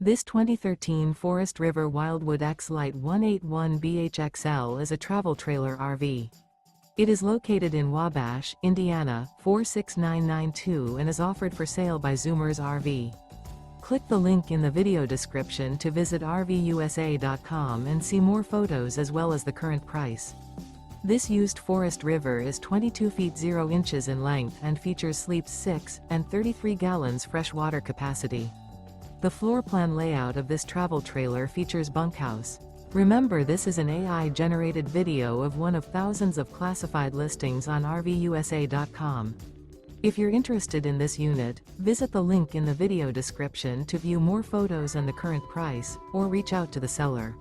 This 2013 Forest River Wildwood X-Lite 181BHXL is a travel trailer RV. It is located in Wabash, Indiana, 46992 and is offered for sale by Zoomers RV. Click the link in the video description to visit RVUSA.com and see more photos as well as the current price. This used Forest River is 22 feet 0 inches in length and features sleeps 6 and 33 gallons fresh water capacity. The floor plan layout of this travel trailer features bunkhouse. Remember, this is an AI-generated video of one of thousands of classified listings on RVUSA.com. If you're interested in this unit, visit the link in the video description to view more photos and the current price, or reach out to the seller.